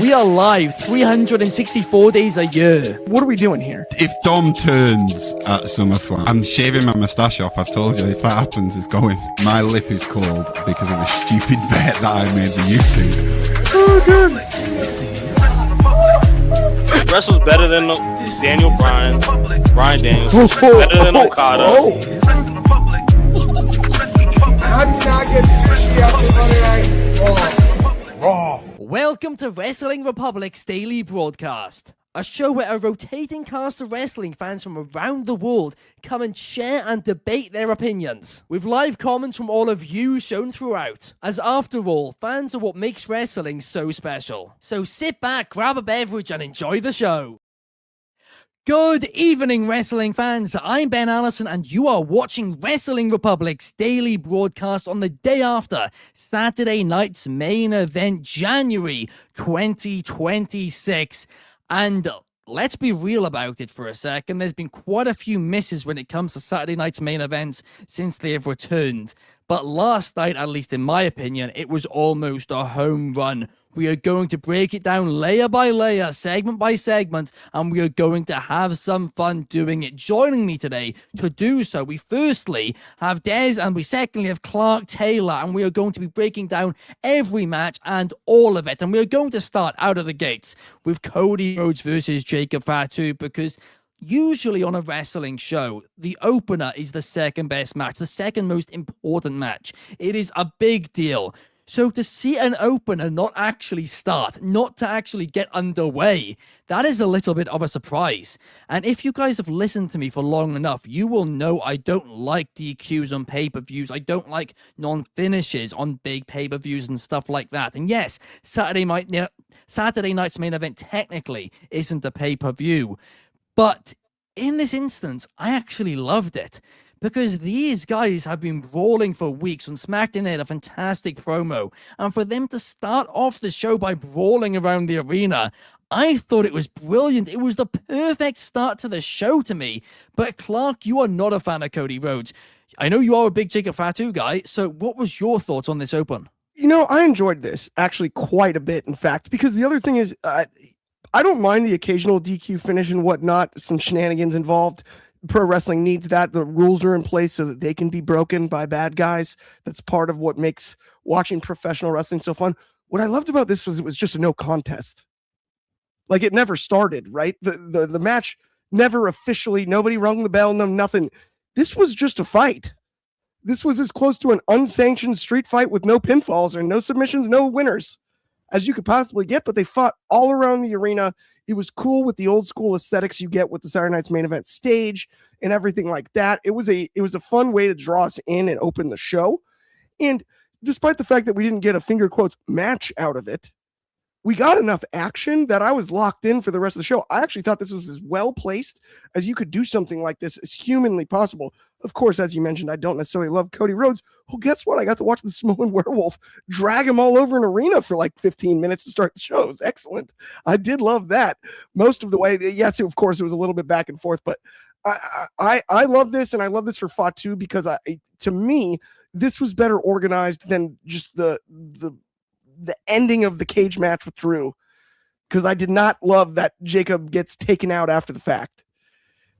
We are live 364 days a year. What are we doing here? If Dom turns at SummerSlam, I'm shaving my moustache off. I've told you, if that happens, it's going. My lip is cold because of a stupid bet that I made with you two. Oh, good. Wrestle's better than Daniel Bryan. Bryan Daniels. Better than Okada. How did you not get sushi after Monday Night Raw? Welcome to Wrestling Republic's daily broadcast, a show where a rotating cast of wrestling fans from around the world come and share and debate their opinions, with live comments from all of you shown throughout, as after all, fans are what makes wrestling so special. So sit back, grab a beverage and enjoy the show. Good evening, wrestling fans. I'm Ben Allison, and you are watching Wrestling Republic's daily broadcast on the day after Saturday night's main event, January 2026. And let's be real about it for a second. There's been quite a few misses when it comes to Saturday night's main events since they have returned. But last night, at least in my opinion, it was almost a home run. We are going to break it down layer by layer, segment by segment, and we are going to have some fun doing it. Joining me today to do so, we firstly have Des, and we secondly have Clark Taylor, and we are going to be breaking down every match and all of it. And we are going to start out of the gates with Cody Rhodes versus Jacob Fatu, because usually on a wrestling show, the opener is the second best match, the second most important match. It is a big deal. So to see an opener not actually start, not to actually get underway, that is a little bit of a surprise. And if you guys have listened to me for long enough, you will know I don't like DQs on pay-per-views. I don't like non-finishes on big pay-per-views and stuff like that. And yes, Saturday night's main event technically isn't a pay-per-view. But in this instance, I actually loved it. Because these guys have been brawling for weeks. On SmackDown, they had a fantastic promo. And for them to start off the show by brawling around the arena, I thought it was brilliant. It was the perfect start to the show to me. But Clark, you are not a fan of Cody Rhodes. I know you are a big Jacob Fatu guy. So what was your thoughts on this open? You know, I enjoyed this actually quite a bit, in fact, because the other thing is, I don't mind the occasional DQ finish and whatnot, some shenanigans involved. Pro wrestling needs that. The rules are in place so that they can be broken by bad guys. That's part of what makes watching professional wrestling so fun. What I loved about this was it was just a no contest. Like, it never started, right? The match never officially, nobody rung the bell, no nothing. This was just a fight. This was as close to an unsanctioned street fight with no pinfalls or no submissions, no winners as you could possibly get, but they fought all around the arena. It was cool with the old school aesthetics you get with the Saturday night's main event stage and everything like that. It was a fun way to draw us in and open the show. And despite the fact that we didn't get a finger quotes match out of it, we got enough action that I was locked in for the rest of the show. I actually thought this was as well placed as you could do something like this as humanly possible. Of course, as you mentioned, I don't necessarily love Cody Rhodes. Well, guess what? I got to watch the Samoan Werewolf drag him all over an arena for like 15 minutes to start the show. It was excellent. I did love that most of the way. Yes, of course, it was a little bit back and forth, but I love this, and I love this for Fatu because to me, this was better organized than just the ending of the cage match with Drew, because I did not love that Jacob gets taken out after the fact.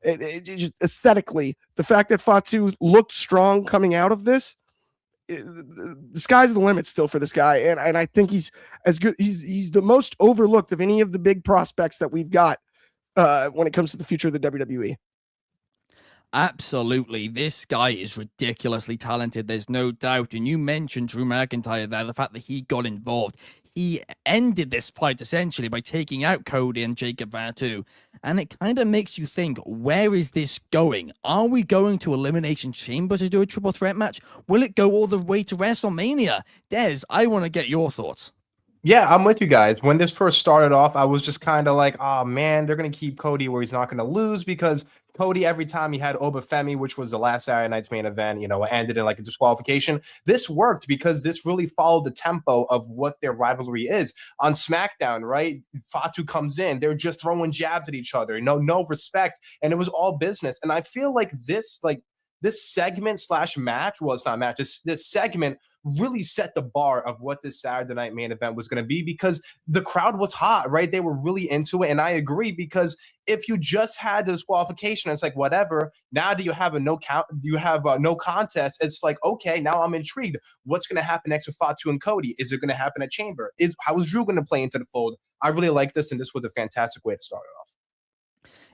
It just, aesthetically, the fact that Fatu looked strong coming out of this, the sky's the limit still for this guy, and I think he's as good. He's the most overlooked of any of the big prospects that we've got when it comes to the future of the WWE. Absolutely. This guy is ridiculously talented. There's no doubt. And you mentioned Drew McIntyre there, the fact that he got involved. He ended this fight essentially by taking out Cody and Jacob Fatu. And it kind of makes you think, where is this going? Are we going to Elimination Chamber to do a triple threat match? Will it go all the way to WrestleMania? Des, I want to get your thoughts. Yeah, I'm with you guys. When this first started off, I was just kind of like, oh man, they're going to keep Cody where he's not going to lose, because Cody, every time he had Obafemi, which was the last Saturday night's main event, ended in like a disqualification. This worked because this really followed the tempo of what their rivalry is. On SmackDown, right? Fatu comes in, they're just throwing jabs at each other, no respect, and it was all business. And I feel like this, this segment slash match, well, it's not a match, this segment really set the bar of what this Saturday night main event was going to be, because the crowd was hot, right? They were really into it. And I agree, because if you just had the disqualification, it's like, whatever. Now that you have a no count, you have no contest. It's like, okay, now I'm intrigued. What's going to happen next with Fatu and Cody? Is it going to happen at Chamber? How is Drew going to play into the fold? I really like this, and this was a fantastic way to start it off.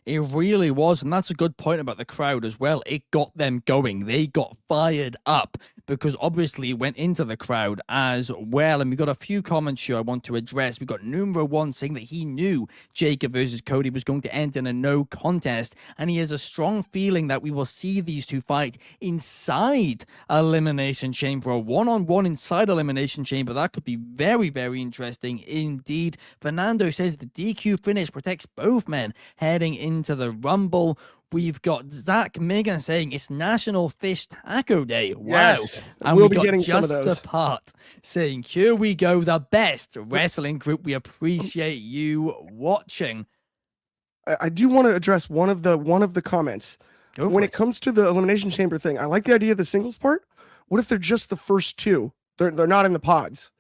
It really was, and that's a good point about the crowd as well. It got them going. They got fired up because obviously it went into the crowd as well. And we got a few comments here I want to address. We got numero one saying that he knew Jacob versus Cody was going to end in a no contest, and he has a strong feeling that we will see these two fight inside Elimination Chamber, or one-on-one inside Elimination Chamber. That could be very, very interesting indeed. Fernando says the DQ finish protects both men heading into the Rumble. We've got Zach Megan saying it's National Fish Taco Day. Wow. Yes, And we'll we be got getting just some of those. the part saying, here we go, the best wrestling group. We appreciate you watching. I do want to address one of the comments. Go When for it comes to the Elimination Chamber thing, I like the idea of the singles part. What if they're just the first two? They're not in the pods.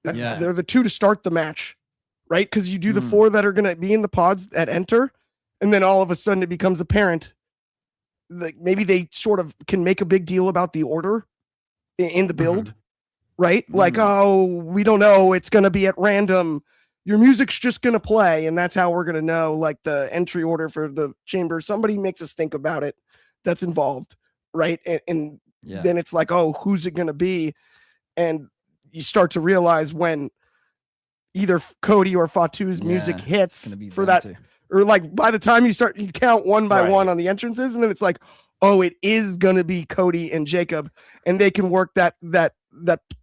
Yeah. They're the two to start the match, right? Because you do the four that are going to be in the pods at enter, and then all of a sudden it becomes apparent that maybe they sort of can make a big deal about the order in the build, right? Like, oh, we don't know, it's going to be at random. Your music's just going to play, and that's how we're going to know, like, the entry order for the chamber. Somebody makes us think about it that's involved, right? And then it's like, oh, who's it going to be? And you start to realize when either Cody or Fatu's music hits for that, or like by the time you count one by one on the entrances, and then it's like, oh, it is going to be Cody and Jacob, and they can work that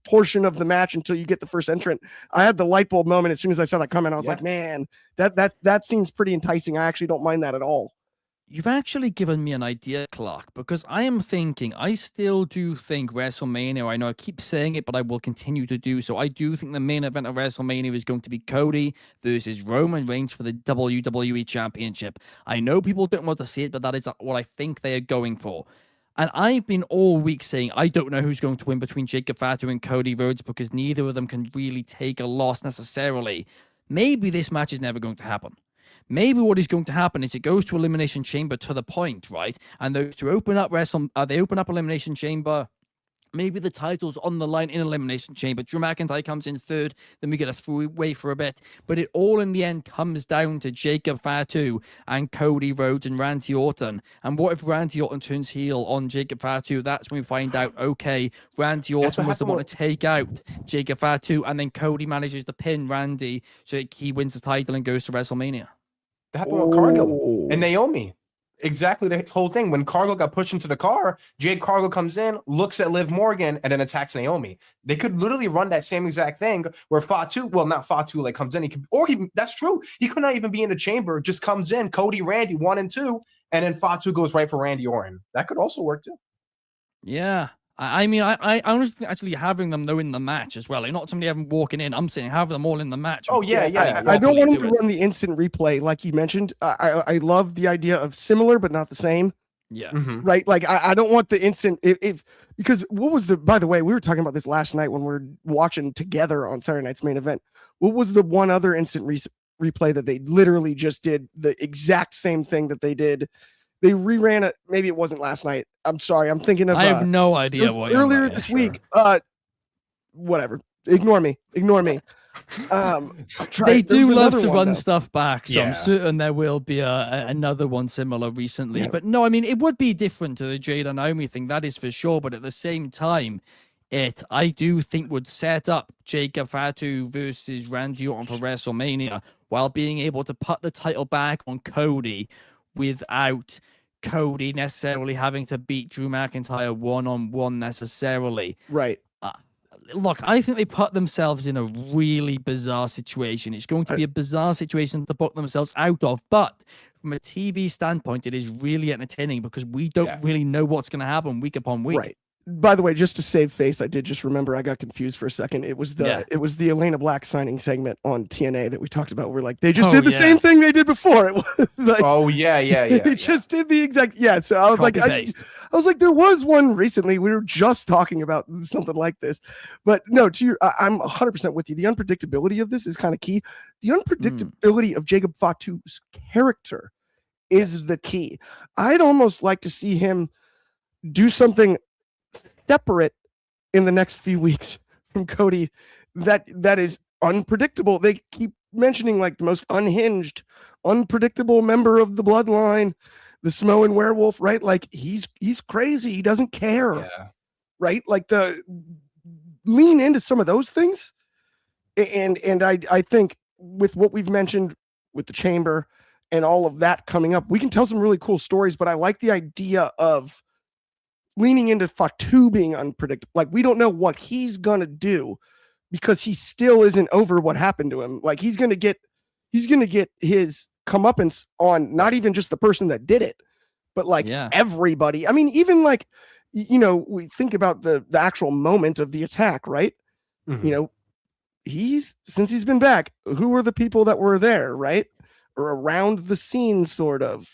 portion of the match until you get the first entrant. I had the light bulb moment as soon as I saw that comment. I was like, man, that seems pretty enticing. I actually don't mind that at all. You've actually given me an idea, Clark, because I am thinking, I still do think WrestleMania, I know I keep saying it, but I will continue to do so. I do think the main event of WrestleMania is going to be Cody versus Roman Reigns for the WWE Championship. I know people don't want to see it, but that is what I think they are going for. And I've been all week saying I don't know who's going to win between Jacob Fatu and Cody Rhodes, because neither of them can really take a loss necessarily. Maybe this match is never going to happen. Maybe what is going to happen is it goes to Elimination Chamber to the point, right? And those to open up they open up Elimination Chamber. Maybe the title's on the line in Elimination Chamber. Drew McIntyre comes in third. Then we get a three-way for a bit. But it all in the end comes down to Jacob Fatu and Cody Rhodes and Randy Orton. And what if Randy Orton turns heel on Jacob Fatu? That's when we find out, okay, Randy Orton was the one to take out Jacob Fatu. And then Cody manages to pin Randy so he wins the title and goes to WrestleMania. That happened with Cargill and Naomi. Exactly the whole thing. When Cargill got pushed into the car, Jade Cargill comes in, looks at Liv Morgan, and then attacks Naomi. They could literally run that same exact thing where Fatu, well, not Fatu, like comes in, that's true. He could not even be in the chamber, just comes in, Cody, Randy, 1 and 2, and then Fatu goes right for Randy Orton. That could also work too. Yeah. I mean, I honestly think actually having them though in the match as well, like not somebody having walking in. I'm saying have them all in the match. Oh yeah. I don't want him to run the instant replay like you mentioned. I love the idea of similar but not the same. Yeah. Right. Like I don't want the instant because what was by the way, we were talking about this last night when we were watching together on Saturday night's main event. What was the one other instant replay that they literally just did the exact same thing that they did? They reran it. Maybe it wasn't last night. I'm sorry. I'm thinking of. I have no idea what earlier this week. Whatever. Ignore me. They do love to run stuff back, so I'm certain there will be another one similar recently. Yeah. But no, I mean it would be different to the Jade and Naomi thing. That is for sure. But at the same time, I do think would set up Jacob Fatu versus Randy Orton for WrestleMania while being able to put the title back on Cody without Cody necessarily having to beat Drew McIntyre one-on-one necessarily. Right. Look, I think they put themselves in a really bizarre situation. It's going to be a bizarre situation to put themselves out of, but from a TV standpoint, it is really entertaining because we don't really know what's going to happen week upon week. Right. by the way, just to save face, I did just remember I got confused for a second. It was the Yeah. it was the Elena Black signing segment on TNA that we talked about. We're like, they just Oh, did the yeah. same thing they did before. It was like, Oh yeah. they just did the exact So I was like, I was like, there was one recently. We were just talking about something like this, but no. I'm 100% with you. The unpredictability of this is kind of key. The unpredictability of Jacob Fatu's character is the key. I'd almost like to see him do something separate in the next few weeks from Cody that is unpredictable. They keep mentioning like the most unhinged, unpredictable member of the bloodline, the Samoan werewolf, right? Like he's crazy. He doesn't care. Right? Like lean into some of those things. And I think with what we've mentioned with the chamber and all of that coming up, we can tell some really cool stories, but I like the idea of leaning into Fatu being unpredictable. Like we don't know what he's gonna do because he still isn't over what happened to him. Like he's gonna get his comeuppance on not even just the person that did it, but like everybody. I mean, even like we think about the actual moment of the attack, right? Mm-hmm. Since he's been back, who were the people that were there, right? Or around the scene, sort of.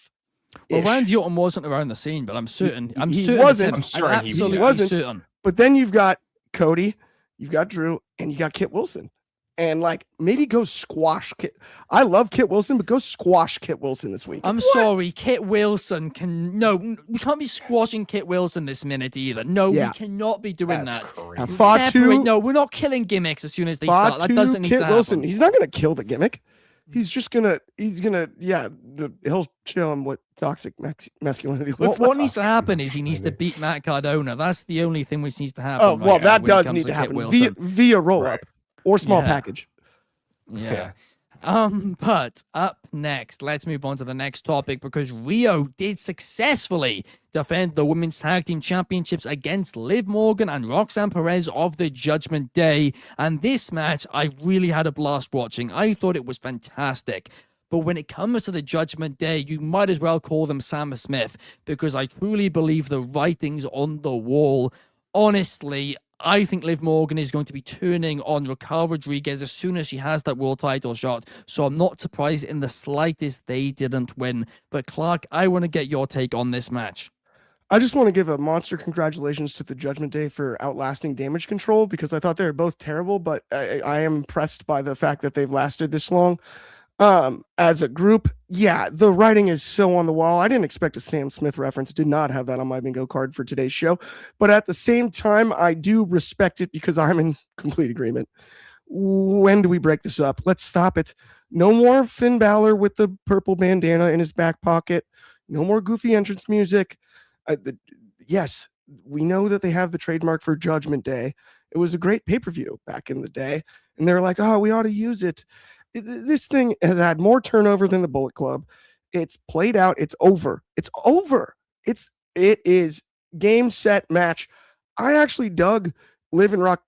Well, Randy Orton wasn't around the scene, but I'm certain. He wasn't. He wasn't. Certain. But then you've got Cody, you've got Drew, and you got Kit Wilson. And like maybe go squash Kit. I love Kit Wilson, but go squash Kit Wilson this week. I'm sorry, Kit Wilson we can't be squashing Kit Wilson this minute either. No, we cannot be doing that. No, we're not killing gimmicks as soon as they start. That doesn't need to happen. Wilson, he's not going to kill the gimmick. He's gonna he'll show him what toxic masculinity looks like. What needs to happen is he needs to beat Matt Cardona. That's the only thing which needs to happen. Oh, well, that does need to happen via roll up or small package. Yeah. But up next, let's move on to the next topic because RhIyo did successfully defend the Women's Tag Team Championships against Liv Morgan and Roxanne Perez of the Judgment Day. And this match, I really had a blast watching. I thought it was fantastic. But when it comes to the Judgment Day, you might as well call them Sam Smith because I truly believe the writing's on the wall. Honestly, I think Liv Morgan is going to be turning on Raquel Rodriguez as soon as she has that world title shot. So I'm not surprised in the slightest they didn't win. But Clark, I want to get your take on this match. I just want to give a monster congratulations to the Judgment Day for outlasting Damage Control because I thought they were both terrible, but I am impressed by the fact that they've lasted this long. As a group, the writing is so on the wall. I didn't expect a Sam Smith reference. Did not have that on my bingo card for today's show. But at the same time, I do respect it because I'm in complete agreement. When do we break this up? Let's stop it. No more Finn Balor with the purple bandana in his back pocket. No more goofy entrance music. Yes, we know that they have the trademark for Judgment Day. It was a great pay-per-view back in the day. And they're like, oh, we ought to use it. This thing has had more turnover than the Bullet Club. It's played out. It's over. It is game, set, match. I actually dug Liv and Raquel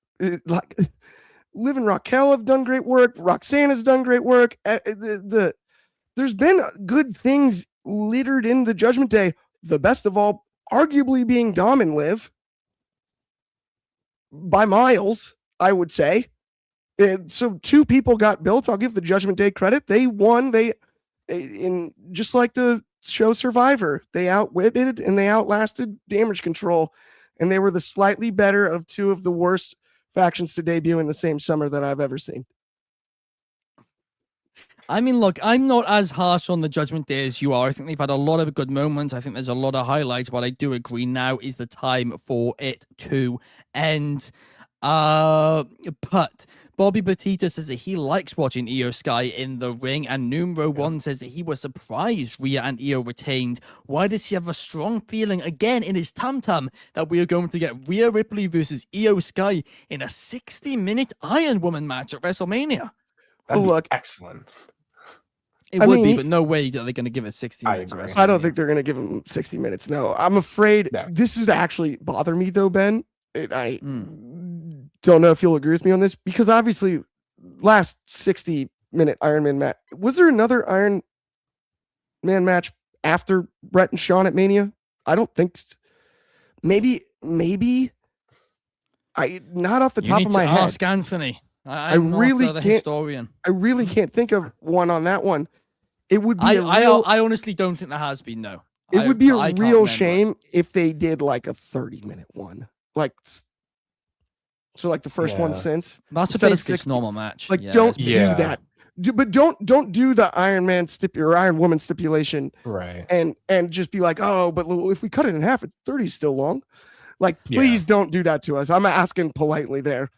have done great work. Roxanne has done great work. There's been good things littered in the Judgment Day. The best of all, arguably being Dom and Liv by miles, I would say. So two people got built. I'll give the Judgment Day credit. They won. In just like the show Survivor, they outwitted and they outlasted Damage Control, and they were the slightly better of two of the worst factions to debut in the same summer that I've ever seen. I mean, look, I'm not as harsh on the Judgment Day as you are. I think they've had a lot of good moments. I think there's a lot of highlights, but I do agree now is the time for it to end. But Bobby Batista says that he likes watching Io Sky in the ring, and Numero One says that he was surprised Rhea and Io retained. Why does he have a strong feeling again in his tum-tum that we are going to get Rhea Ripley versus Io Sky in a 60-minute Iron Woman match at WrestleMania? That'd be excellent. It would be, but no way are they going to give it 60 minutes. I don't think they're going to give him 60 minutes. No, I'm afraid this would actually bother me though, Ben. I don't know if you'll agree with me on this because obviously last 60-minute Iron Man match. Was there another Iron Man match after Brett and Shawn at Mania? I don't think maybe maybe. Not off the You top need of my to head. ask Anthony. I'm really not the can't- historian. I really can't think of one on that one. It would be I honestly don't think there has been, no. It would be a I can't real remember. shame if they did like a 30-minute one, like the first one Yeah. since. That's a instead of basically 60. normal match. Like, Yeah, don't it's do Yeah. that. But don't do the Iron Man or Iron Woman stipulation, Right. and just be like, oh, but if we cut it in half, it's 30 still long. Like, Yeah. please don't do that to us. I'm asking politely there.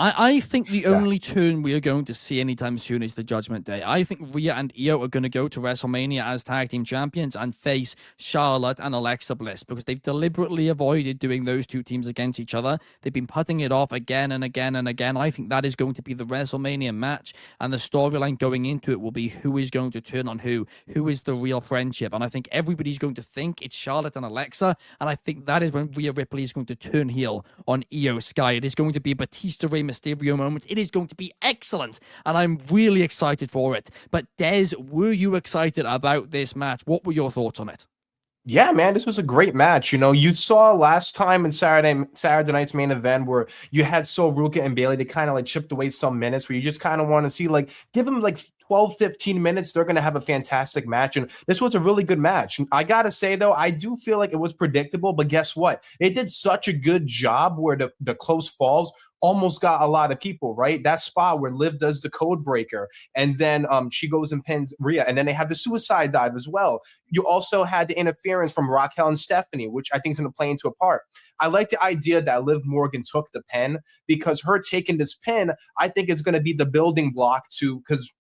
I think the Yeah. only turn we are going to see anytime soon is the Judgment Day. I think RhIyo and RhIyo are going to go to WrestleMania as tag team champions and face Charlotte and Alexa Bliss because they've deliberately avoided doing those two teams against each other. They've been putting it off again and again and again. I think that is going to be the WrestleMania match, and the storyline going into it will be who is going to turn on who is the real friendship. And I think everybody's going to think it's Charlotte and Alexa, and I think that is when Rhea Ripley is going to turn heel on Io Sky. It is going to be a Batista Rey Mysterio moment. It is going to be excellent, and I'm really excited for it. But Des, were you excited about this match? What were your thoughts on it? Yeah, man, this was a great match. You know, you saw last time in Saturday night's main event where you had Ruka and Bailey. They kind of like chipped away some minutes where you just kind of want to see, like, give them like 12, 15 minutes. They're going to have a fantastic match. And this was a really good match. I got to say, though, I do feel like it was predictable. But guess what? It did such a good job where the close falls almost got a lot of people, right? That spot where Liv does the code breaker, and then she goes and pins Rhea, and then they have the suicide dive as well. You also had the interference from Raquel and Stephanie, which I think is going to play into a part. I like the idea that Liv Morgan took the pin, because her taking this pin, I think is going to be the building block to, because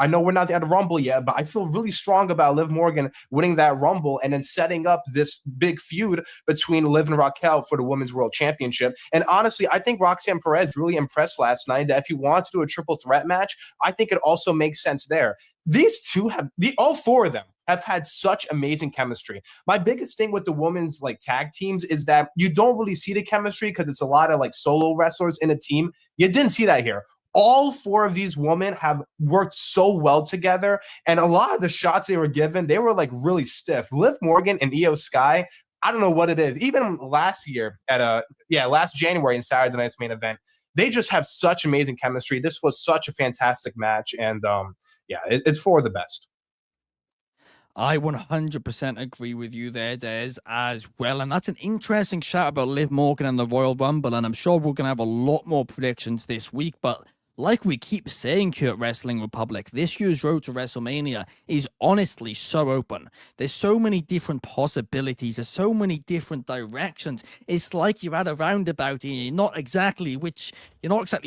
I know we're not at a Rumble yet, but I feel really strong about Liv Morgan winning that Rumble and then setting up this big feud between Liv and Raquel for the Women's World Championship. And honestly, I think Roxanne Perez really impressed last night that if you want to do a triple threat match, I think it also makes sense there. These two all four of them have had such amazing chemistry. My biggest thing with the women's like tag teams is that you don't really see the chemistry because it's a lot of like solo wrestlers in a team. You didn't see that here. All four of these women have worked so well together, and a lot of the shots they were given, they were like really stiff. Liv Morgan and Io Sky, I don't know what it is. Even last year last January in Saturday Night's main event, they just have such amazing chemistry. This was such a fantastic match, and it's for the best. I 100% agree with you there, Des, as well. And that's an interesting shout about Liv Morgan and the Royal Rumble. And I'm sure we're going to have a lot more predictions this week. But like we keep saying, Kurt Wrestling Republic, this year's road to WrestleMania is honestly so open. There's so many different possibilities. There's so many different directions. It's like you're at a roundabout and you're not exactly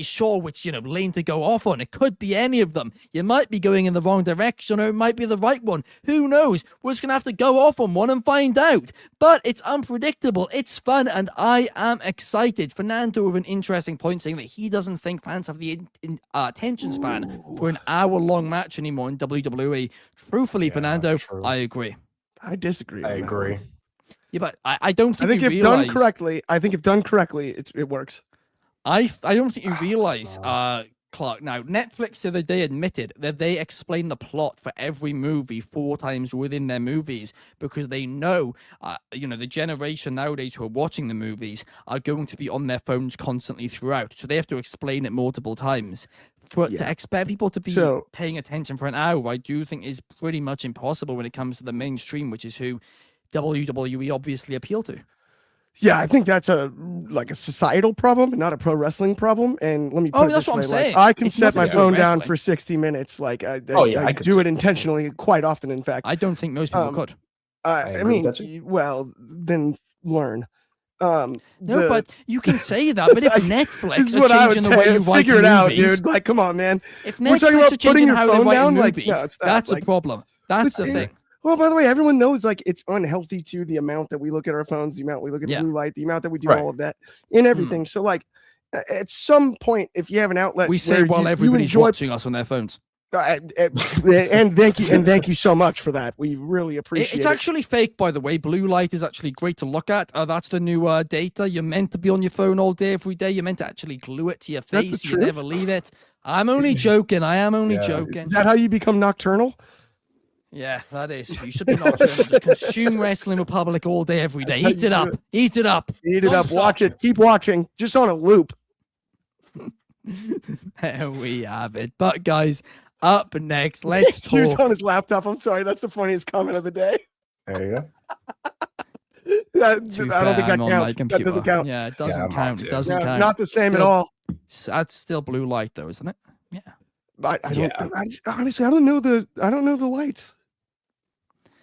sure which, lane to go off on. It could be any of them. You might be going in the wrong direction, or it might be the right one. Who knows? We're just going to have to go off on one and find out. But it's unpredictable. It's fun, and I am excited. Fernando with an interesting point saying that he doesn't think fans have the attention span for an hour-long match anymore in WWE. Truthfully, Fernando, true. I agree. I disagrey. I on that agree. one. Yeah, but I don't think if you done realize... correctly, it works. I don't think you realize, Clark. Now, Netflix the other day admitted that they explain the plot for every movie 4 times within their movies because they know, the generation nowadays who are watching the movies are going to be on their phones constantly throughout. So they have to explain it multiple times. To expect people to be paying attention for an hour, I do think is pretty much impossible when it comes to the mainstream, which is who WWE obviously appeal to. Yeah, I think that's a societal problem and not a pro wrestling problem. And let me put it that's this what way. I'm saying. I can It's set my nothing to do with phone down wrestling. for 60 minutes. Like I I could do it too. intentionally quite often, in fact. I don't think most people could. I agree mean, with that too. well, then learn. No, but you can say that. But if Netflix This is are what I would changing the way say. you write Figure it out, movies, dude. Like, come on, man. if We're talking Netflix about are putting changing your how they phone write down, like, movies, no, it's not, that's a like- problem. That's the But, thing. Well, by the way, everyone knows like it's unhealthy to the amount that we look at our phones, the amount we look at blue light, the amount that we do Right. all of that in everything. So like at some point, if you have an outlet, We say where while you everybody's enjoy, watching us on their phones. and thank you so much for that. We really appreciate It's it. actually fake, by the way. Blue light is actually great to look at. That's the new data. You're meant to be on your phone all day, every day. You're meant to actually glue it to your that the face. You truth? never leave it. I'm only joking. I am only joking. Is that how you become nocturnal? Yeah, that is. You should be nocturnal. Just consume Wrestling Republic all day, every day. That's how Eat you it do up. it. Eat it up. Eat it Don't up. stop. Watch it. Keep watching. Just on a loop. There we have it. But guys, up next, let's He was talk. on his laptop. I'm sorry. That's the funniest comment of the day. There you go. I To don't be think fair, that I'm on my counts. That computer. doesn't count. Yeah, it Yeah, doesn't I'm on count. It too. doesn't Yeah, count. not the same at Still- all. That's still blue light, though, isn't it? Yeah. I don't. Yeah. Honestly, I don't know the lights.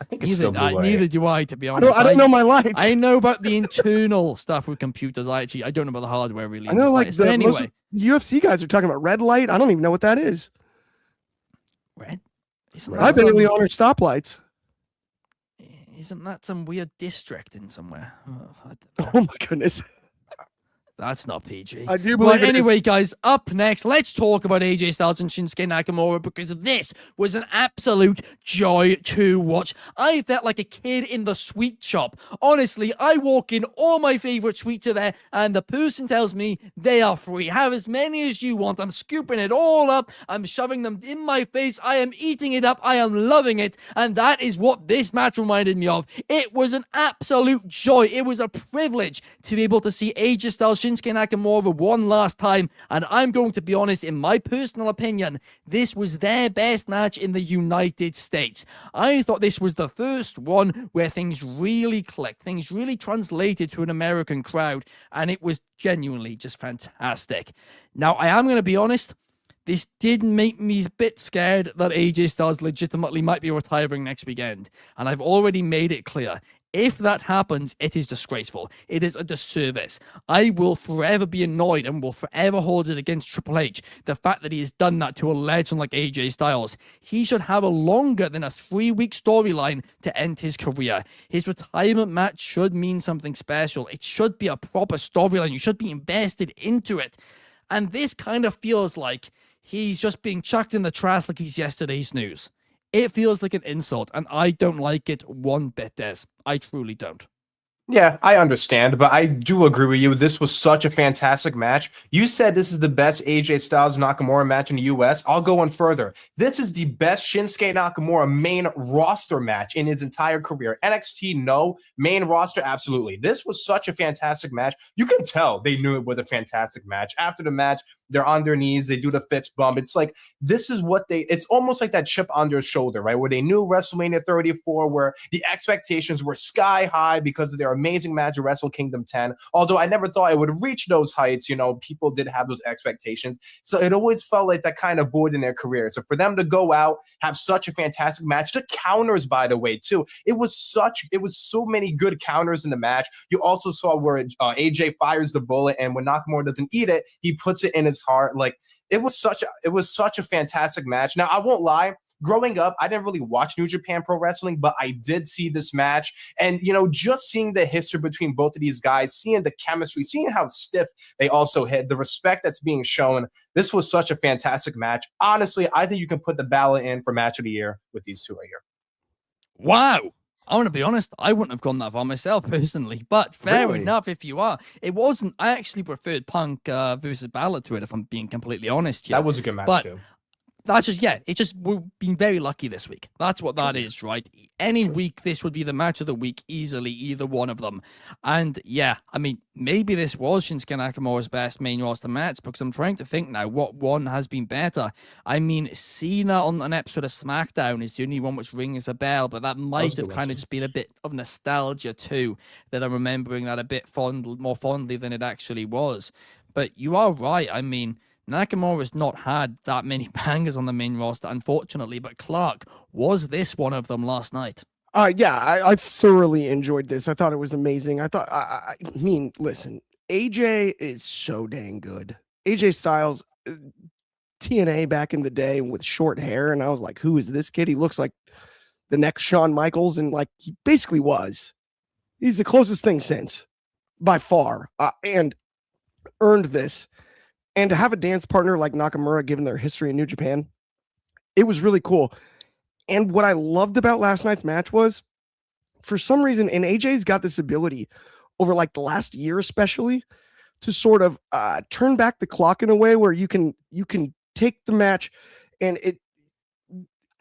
I think it's still blue light. Neither do I, to be I honest. don't know my lights. I know about the internal stuff with computers. I don't know about the hardware really. I know, like but the anyway, most UFC guys are talking about red light. I don't even know what that is. red. Isn't I that barely some- honor stoplights. Isn't that some weird district in somewhere? Oh, I don't know. Oh my goodness. That's not PG. I do believe But it is. anyway, guys, up next, let's talk about AJ Styles and Shinsuke Nakamura because this was an absolute joy to watch. I felt like a kid in the sweet shop. Honestly, I walk in, all my favorite sweets are there, and the person tells me they are free. Have as many as you want. I'm scooping it all up. I'm shoving them in my face. I am eating it up. I am loving it. And that is what this match reminded me of. It was an absolute joy. It was a privilege to be able to see AJ Styles, Shinsuke Nakamura one last time, and I'm going to be honest, in my personal opinion, this was their best match in the United States. I thought this was the first one where things really clicked, things really translated to an American crowd, and it was genuinely just fantastic. Now, I am going to be honest, this did make me a bit scared that AJ Styles legitimately might be retiring next weekend, and I've already made it clear. If that happens, it is disgraceful. It is a disservice. I will forever be annoyed and will forever hold it against Triple H. The fact that he has done that to a legend like AJ Styles. He should have a longer than a 3-week storyline to end his career. His retirement match should mean something special. It should be a proper storyline. You should be invested into it. And this kind of feels like he's just being chucked in the trash like he's yesterday's news. It feels like an insult, and I don't like it one bit, Des. I truly don't. Yeah, I understand, but I do agree with you. This was such a fantastic match. You said this is the best AJ Styles Nakamura match in the US. I'll go on further. This is the best Shinsuke Nakamura main roster match in his entire career. NXT, no. Main roster, absolutely. This was such a fantastic match. You can tell they knew it was a fantastic match. After the match, they're on their knees. They do the fist bump. It's like, this is what it's almost like that chip on their shoulder, right? Where they knew WrestleMania 34, where the expectations were sky high because of their amazing match at Wrestle Kingdom 10. Although I never thought it would reach those heights, people did have those expectations. So it always felt like that kind of void in their career. So for them to go out, have such a fantastic match, the counters, by the way, too. It was so many good counters in the match. You also saw where AJ fires the bullet, and when Nakamura doesn't eat it, he puts it in his heart. Like, it was such a fantastic match. Now, I won't lie. Growing up, I didn't really watch New Japan Pro Wrestling, but I did see this match. And, just seeing the history between both of these guys, seeing the chemistry, seeing how stiff they also hit, the respect that's being shown, this was such a fantastic match. Honestly, I think you can put the ballot in for Match of the Year with these two right here. Wow. I want to be honest, I wouldn't have gone that far myself personally, but fair Really? enough if you are. It wasn't, I actually preferred Punk versus Balor to it, if I'm being completely honest here. That was a good match, But too. That's just we've been very lucky this week. That's what that is, right? Any week, this would be the match of the week, easily, either one of them. And yeah, I mean, maybe this was Shinsuke Nakamura's best main roster match, because I'm trying to think now what one has been better. I mean, Cena on an episode of SmackDown is the only one which rings a bell, but that might have kind of just been a bit of nostalgia too, that I'm remembering that a bit more fondly than it actually was. But you are right. I mean, Nakamura's not had that many bangers on the main roster, unfortunately, but Clark, was this one of them last night? Yeah, I thoroughly enjoyed this. I thought it was amazing. I mean, listen, AJ is so dang good. AJ Styles, TNA back in the day with short hair, and I was like, who is this kid? He looks like the next Shawn Michaels, and like he basically was. He's the closest thing since, by far, and earned this. And to have a dance partner like Nakamura, given their history in New Japan, it was really cool. And what I loved about last night's match was, for some reason, and AJ's got this ability over like the last year, especially, to sort of turn back the clock in a way where you can take the match, and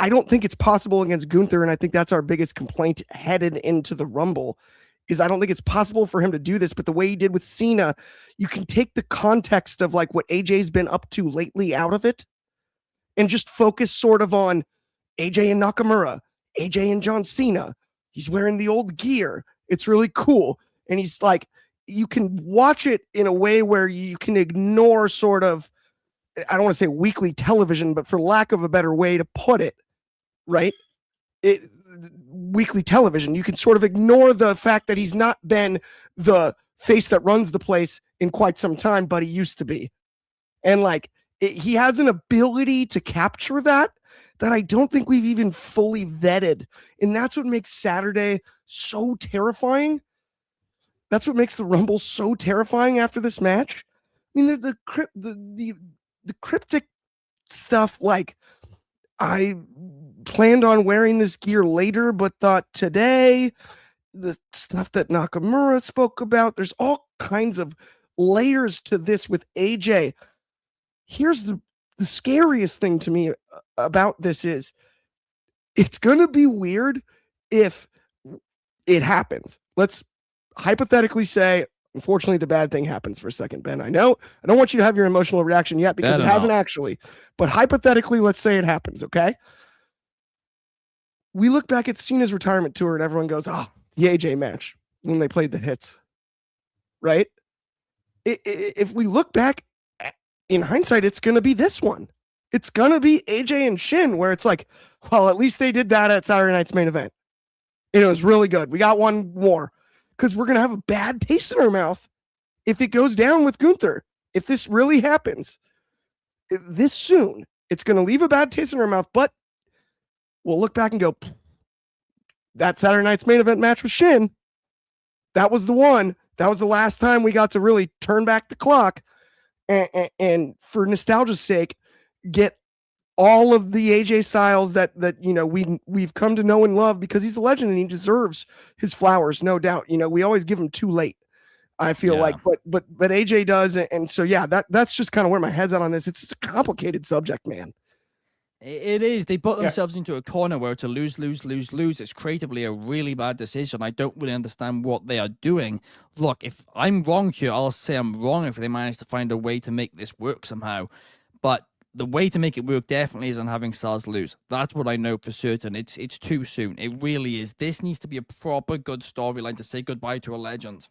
I don't think it's possible against Gunther, and I think that's our biggest complaint headed into the Rumble, is I don't think it's possible for him to do this, but the way he did with Cena, you can take the context of like what AJ's been up to lately out of it and just focus sort of on AJ and Nakamura, AJ and John Cena. He's wearing the old gear. It's really cool. And he's like, you can watch it in a way where you can ignore sort of, I don't want to say weekly television, but for lack of a better way to put it, right? Weekly television, you can sort of ignore the fact that he's not been the face that runs the place in quite some time, but he used to be. And like, he has an ability to capture that I don't think we've even fully vetted. And that's what makes Saturday so terrifying. That's what makes the Rumble so terrifying after this match. I mean, the cryptic stuff, like, I planned on wearing this gear later, but thought today, the stuff that Nakamura spoke about, there's all kinds of layers to this with AJ. Here's the scariest thing to me about this is it's going to be weird if it happens. Let's hypothetically say, unfortunately, the bad thing happens for a second, Ben. I know I don't want you to have your emotional reaction yet because it hasn't actually, but hypothetically, let's say it happens. Okay. We look back at Cena's retirement tour and everyone goes, oh, the AJ match when they played the hits, right? If we look back in hindsight, it's going to be this one. It's going to be AJ and Shin, where it's like, well, at least they did that at Saturday night's main event. And it was really good. We got one more because we're going to have a bad taste in our mouth if it goes down with Gunther. If this really happens this soon, it's going to leave a bad taste in our mouth, but we'll look back and go, that Saturday night's main event match with Shin, that was the one. That was the last time we got to really turn back the clock. And for nostalgia's sake, get all of the AJ Styles that you know we've come to know and love, because he's a legend and he deserves his flowers, no doubt. You know, we always give him too late, I feel like, but AJ does, and so yeah, that's just kind of where my head's at on this. It's a complicated subject, man. It is. They put themselves into a corner where to lose. It's creatively a really bad decision. I don't really understand what they are doing. Look, if I'm wrong here, I'll say I'm wrong if they manage to find a way to make this work somehow. But the way to make it work definitely isn't having Styles lose. That's what I know for certain. It's too soon. It really is. This needs to be a proper good storyline to say goodbye to a legend.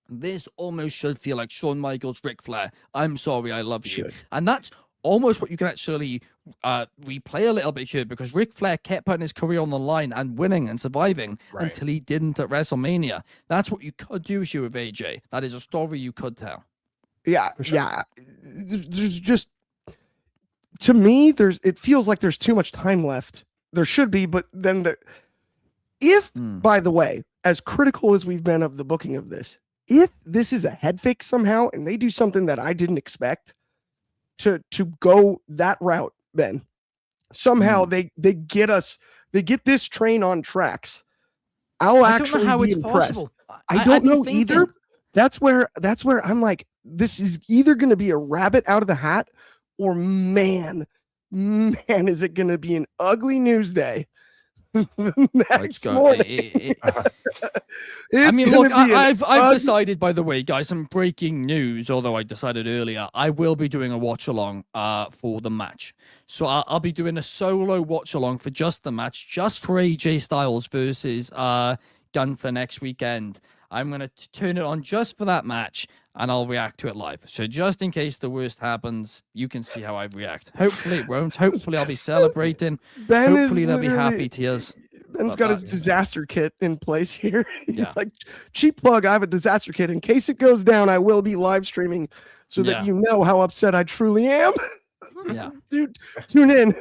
This almost should feel like Shawn Michaels, Ric Flair. I'm sorry, I love you. And that's almost what you can actually replay a little bit here, because Ric Flair kept putting his career on the line and winning and surviving until he didn't at WrestleMania. That's what you could do here with AJ. That is a story you could tell. Yeah, yeah. There's just, to me, it feels like there's too much time left. There should be, but then by the way, as critical as we've been of the booking of this, if this is a head fake somehow and they do something that I didn't expect to go that route, Ben, somehow they get this train on tracks, I'll actually be impressed. Possible. I don't know either. That's where I'm like, this is either going to be a rabbit out of the hat, or man, is it going to be an ugly news day next morning. I mean, look, I've decided, by the way, guys, some breaking news, although I decided earlier, I will be doing a watch-along for the match. So I'll be doing a solo watch-along for just the match, just for AJ Styles versus Gunther next weekend. I'm going to turn it on just for that match, and I'll react to it live. So just in case the worst happens, you can see how I react. Hopefully it won't. Hopefully I'll be celebrating. Hopefully there'll be happy tears. Ben's got his disaster kit in place here. It's like, cheap plug, I have a disaster kit. In case it goes down, I will be live streaming so that you know how upset I truly am. Yeah. Dude, tune in.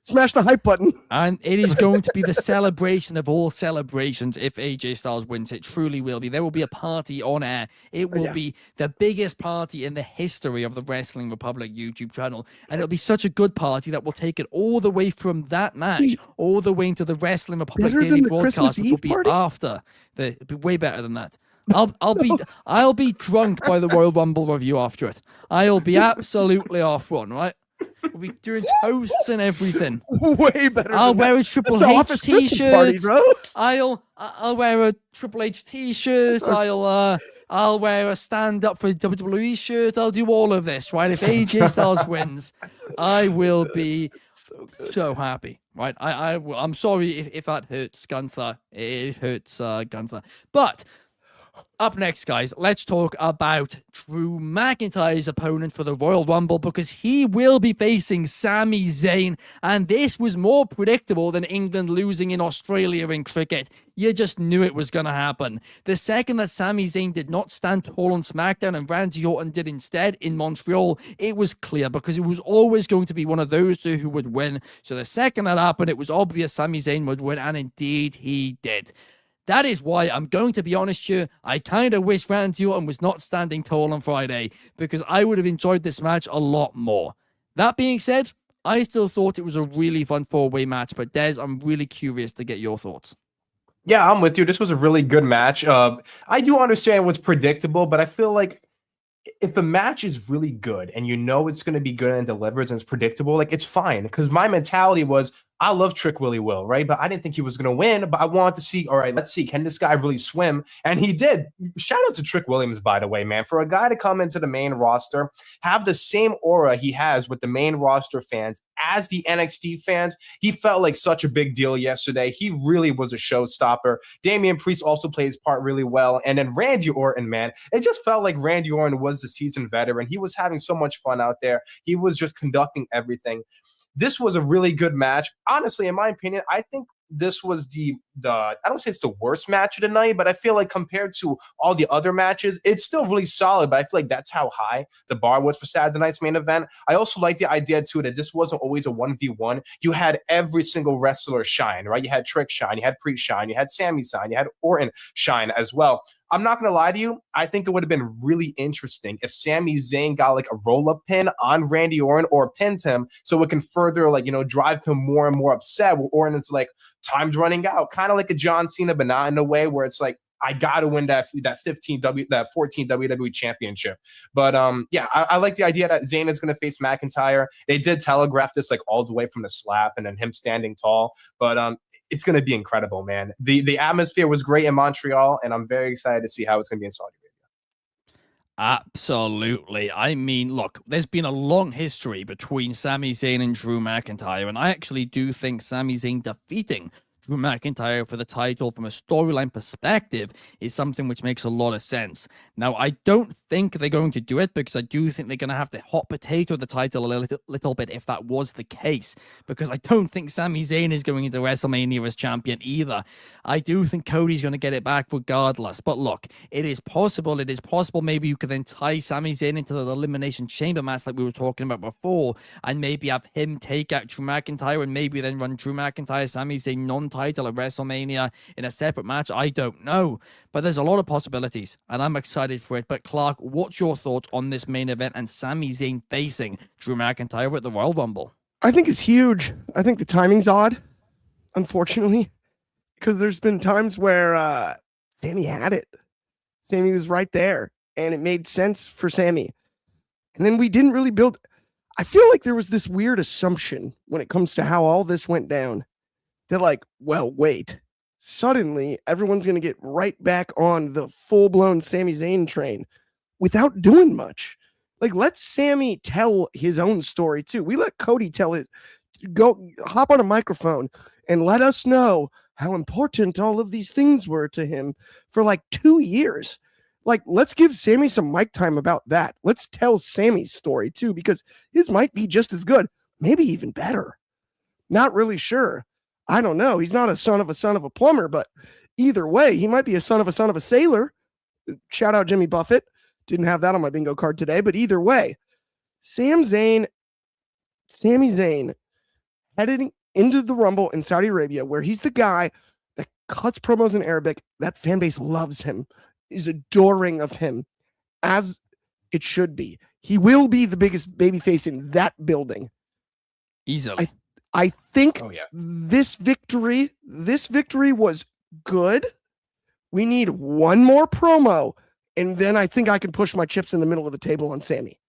Smash the hype button. And it is going to be the celebration of all celebrations if AJ Styles wins. It truly will be. There will be a party on air. It will be the biggest party in the history of the Wrestling Republic YouTube channel. And it'll be such a good party that will take it all the way from that match, all the way into the Wrestling Republic daily broadcast, which will be after. It'll be way better than that. I'll be drunk by the Royal Rumble review after it. I'll be absolutely off one, right? We'll be doing toasts and everything. Way better. I'll than wear that. a Triple That's the H office Christmas party, t-shirt. bro. I'll wear a Triple H t-shirt. I'll wear a stand up for WWE shirt. I'll do all of this, right? If AJ Styles wins, I will be so happy, right? I'm sorry if that hurts Gunther. It hurts Gunther. But up next, guys, let's talk about Drew McIntyre's opponent for the Royal Rumble, because he will be facing Sami Zayn, and this was more predictable than England losing in Australia in cricket. You just knew it was going to happen. The second that Sami Zayn did not stand tall on SmackDown and Randy Orton did instead in Montreal, it was clear, because it was always going to be one of those two who would win. So the second that happened, it was obvious Sami Zayn would win, and indeed he did. That is why I'm going to be honest here. I kind of wish Randy Orton was not standing tall on Friday, because I would have enjoyed this match a lot more. That being said, I still thought it was a really fun four-way match, but Des, I'm really curious to get your thoughts. Yeah, I'm with you. This was a really good match. I do understand what's predictable, but I feel like if the match is really good and you know it's going to be good and delivers and it's predictable, like, it's fine. Because my mentality was, I love Trick Willie Will, right? But I didn't think he was going to win, but I wanted to see, all right, let's see, can this guy really swim? And he did. Shout out to Trick Williams, by the way, man. For a guy to come into the main roster, have the same aura he has with the main roster fans as the NXT fans, he felt like such a big deal yesterday. He really was a showstopper. Damian Priest also played his part really well. And then Randy Orton, man, it just felt like Randy Orton was the seasoned veteran. He was having so much fun out there. He was just conducting everything. This was a really good match. Honestly, in my opinion, I think this was the I don't say it's the worst match of the night, but I feel like compared to all the other matches, it's still really solid, but I feel like that's how high the bar was for Saturday night's main event. I also like the idea, too, that this wasn't always a 1v1. You had every single wrestler shine, right? You had Trick shine, you had Priest shine, you had Sami shine, you had Orton shine as well. I'm not going to lie to you. I think it would have been really interesting if Sami Zayn got like a roll-up pin on Randy Orton or pinned him so it can further, like, drive him more and more upset where Orton is like, time's running out. Kind of like a John Cena, but not in a way where it's like, I got to win that 14 WWE championship. But yeah, I like the idea that Zayn is going to face McIntyre. They did telegraph this like all the way from the slap and then him standing tall. But it's going to be incredible, man. The atmosphere was great in Montreal, and I'm very excited to see how it's going to be in Saudi Arabia. Absolutely. I mean, look, there's been a long history between Sami Zayn and Drew McIntyre, and I actually do think Sami Zayn defeating Drew McIntyre for the title from a storyline perspective is something which makes a lot of sense. Now, I don't think they're going to do it, because I do think they're going to have to hot potato the title a little bit if that was the case, because I don't think Sami Zayn is going into WrestleMania as champion either. I do think Cody's going to get it back regardless, but look, it is possible. Maybe you could then tie Sami Zayn into the Elimination Chamber match like we were talking about before, and maybe have him take out Drew McIntyre, and maybe then run Drew McIntyre, Sami Zayn non-title at WrestleMania in a separate match. I don't know, but there's a lot of possibilities, and I'm excited for it. But Clark, what's your thoughts on this main event and Sami Zayn facing Drew McIntyre at the Royal Rumble? I think it's huge. I think the timing's odd, unfortunately, because there's been times where Sami had it. Sami was right there, and it made sense for Sami. And then we didn't really build. I feel like there was this weird assumption when it comes to how all this went down. They're like, well, wait. Suddenly, everyone's going to get right back on the full-blown Sami Zayn train without doing much. Like, let Sami tell his own story, too. We let Cody tell his... Go hop on a microphone and let us know how important all of these things were to him for, like, 2 years. Like, let's give Sami some mic time about that. Let's tell Sami's story, too, because his might be just as good, maybe even better. Not really sure. I don't know. He's not a son of a plumber, but either way, he might be a son of a sailor. Shout out Jimmy Buffett. Didn't have that on my bingo card today, but either way, Sami Zayn heading into the Rumble in Saudi Arabia, where he's the guy that cuts promos in Arabic. That fan base loves him, is adoring of him, as it should be. He will be the biggest babyface in that building. Easily. I think this victory was good. We need one more promo, and then I think I can push my chips in the middle of the table on Sami.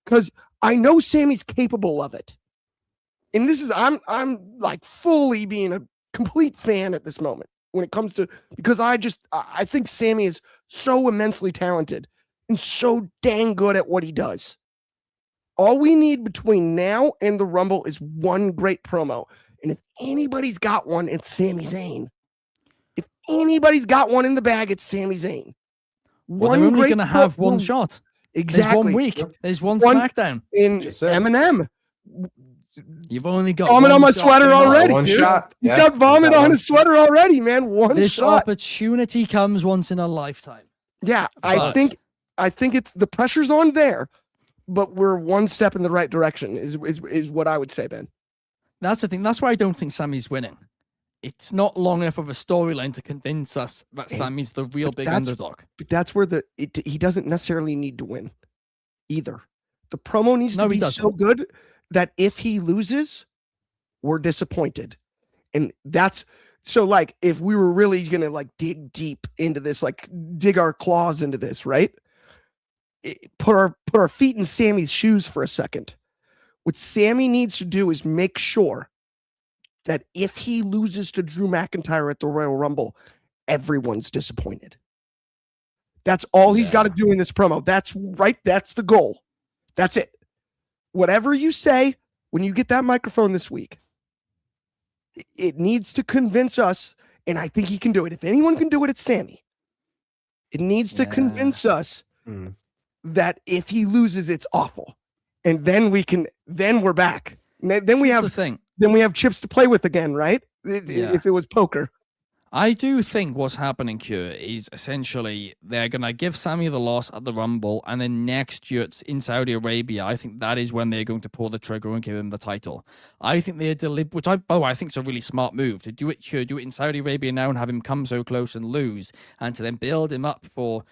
Because I know Sami's capable of it. and this is I'm like fully being a complete fan at this moment when it comes to, because I think Sami is so immensely talented and so dang good at what he does. All we need between now and the Rumble is one great promo. And if anybody's got one, it's Sami Zayn. If anybody's got one in the bag, it's Sami Zayn. Well, they're only going to have one shot. Exactly. There's 1 week. There's one SmackDown. In Eminem. You've only got vomit on my shot sweater already. One dude. shot. He's got vomit on his sweater already, man. One This shot. opportunity comes once in a lifetime. Yeah, I think it's the pressure's on there, but we're one step in the right direction. Is what I would say, Ben. That's the thing. That's why I don't think Sami's winning. It's not long enough of a storyline to convince us that Sami's the real big underdog. But that's where he doesn't necessarily need to win either. The promo needs to be so good that if he loses, we're disappointed. And that's so, like, if we were really gonna like dig deep into this, like dig our claws into this, right? Put our feet in Sami's shoes for a second. What Sami needs to do is make sure that if he loses to Drew McIntyre at the Royal Rumble, everyone's disappointed. That's all he's got to do in this promo. That's right. That's the goal. That's it. Whatever you say when you get that microphone this week, it needs to convince us, and I think he can do it. If anyone can do it, it's Sami. It needs to convince us that if he loses, it's awful. And then we're back. Then we have chips to play with again, right? If it was poker. I do think what's happening here is essentially they're going to give Sami the loss at the Rumble, and then next year it's in Saudi Arabia. I think that is when they're going to pull the trigger and give him the title. I think they're deliberate, which I think is a really smart move to do it here, do it in Saudi Arabia now and have him come so close and lose, and to then build him up for,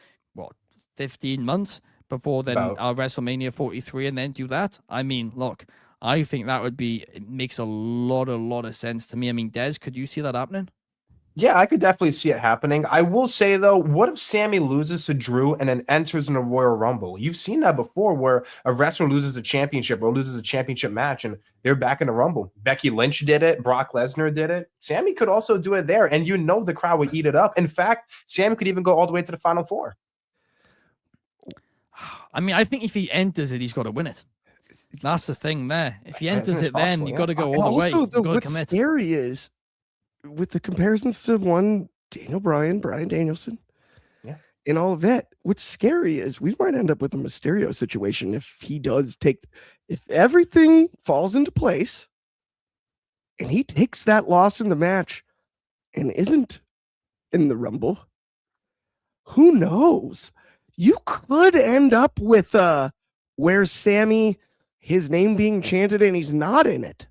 15 months before then WrestleMania 43 and then do that. I mean, look, I think it makes a lot of sense to me. I mean, Des, could you see that happening? Yeah, I could definitely see it happening. I will say, though, what if Sami loses to Drew and then enters in a Royal Rumble? You've seen that before where a wrestler loses a championship or loses a championship match and they're back in the Rumble. Becky Lynch did it. Brock Lesnar did it. Sami could also do it there, and the crowd would eat it up. In fact, Sami could even go all the way to the Final Four. I mean, I think if he enters it, he's got to win it. That's the thing there. If he enters it, then you've got to go all the way. You've got to commit. What's scary is, with the comparisons to one Daniel Bryan, Bryan Danielson, and all of that, what's scary is we might end up with a Mysterio situation if he does if everything falls into place and he takes that loss in the match and isn't in the Rumble. Who knows? You could end up with where Sami, his name being chanted and he's not in it.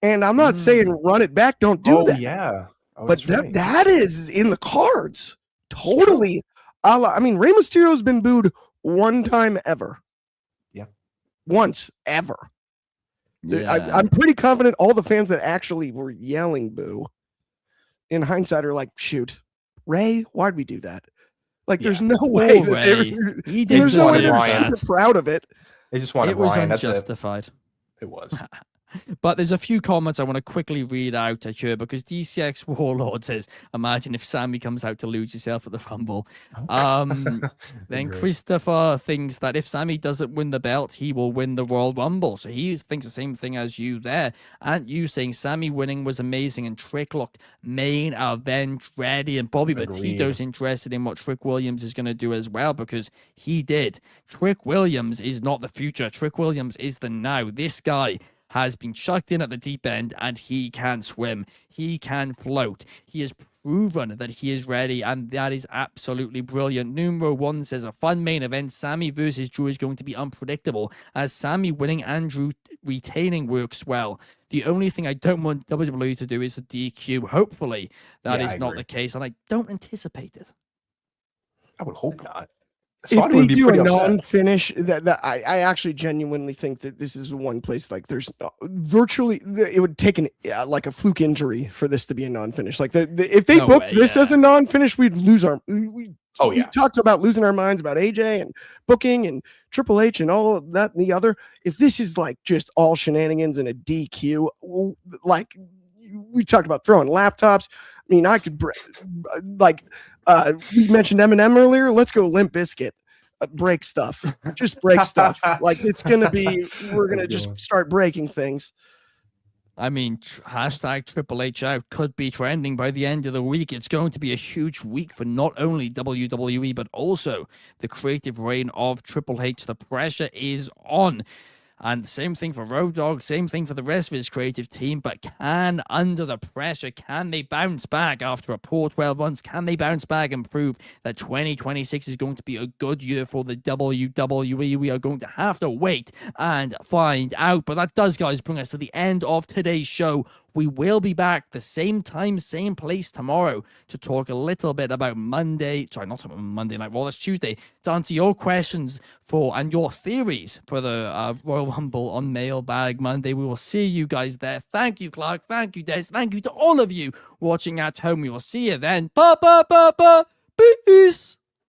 And I'm not saying run it back, don't do that. Yeah. But that is in the cards. Totally. I mean, Rey Mysterio's been booed one time ever. Yeah. Once ever. Yeah. I'm pretty confident all the fans that actually were yelling boo in hindsight are like, shoot, Rey, why'd we do that? Like, there's no way that there's no way they're super proud of it. They just wanted It Ryan. was unjustified. It was. But there's a few comments I want to quickly read out here because DCX Warlord says, imagine if Sami comes out to lose yourself at the Rumble. Then Christopher thinks that if Sami doesn't win the belt, he will win the Royal Rumble. So he thinks the same thing as you there. And you saying Sami winning was amazing and Trick looked main event ready. And Bobby Battito's interested in what Trick Williams is going to do as well because he did. Trick Williams is not the future. Trick Williams is the now. This guy has been chucked in at the deep end and he can swim. He can float. He has proven that he is ready and that is absolutely brilliant. Numero 1 says a fun main event. Sami versus Drew is going to be unpredictable as Sami winning and Drew retaining works well. The only thing I don't want WWE to do is a DQ. Hopefully that is not the case and I don't anticipate it. I would hope not. if Saudi they would be do a pretty upset. non-finish, that I actually genuinely think that this is the one place like there's virtually it would take an like a fluke injury for this to be a non-finish. Like if they No booked way, this yeah. as a non-finish, we'd lose our. Oh, We yeah. talked about losing our minds about AJ and booking and Triple H and all of that and the other. If this is like just all shenanigans and a DQ, like we talked about throwing laptops. I mean, I could like we mentioned Eminem earlier. Let's go Limp Bizkit. Break stuff. Just break stuff. Like it's gonna be. We're gonna just start breaking things. I mean, hashtag Triple H out could be trending by the end of the week. It's going to be a huge week for not only WWE, but also the creative reign of Triple H. The pressure is on. And the same thing for Road Dogg, same thing for the rest of his creative team. But under the pressure, can they bounce back after a poor 12 months? Can they bounce back and prove that 2026 is going to be a good year for the WWE? We are going to have to wait and find out. But that does, guys, bring us to the end of today's show. We will be back the same time, same place tomorrow to talk a little bit about Monday. Sorry, not Monday Night Raw, that's Tuesday. To answer your questions and your theories for the Royal Rumble on Mailbag Monday. We will see you guys there. Thank you, Clark. Thank you, Des. Thank you to all of you watching at home. We will see you then. Peace.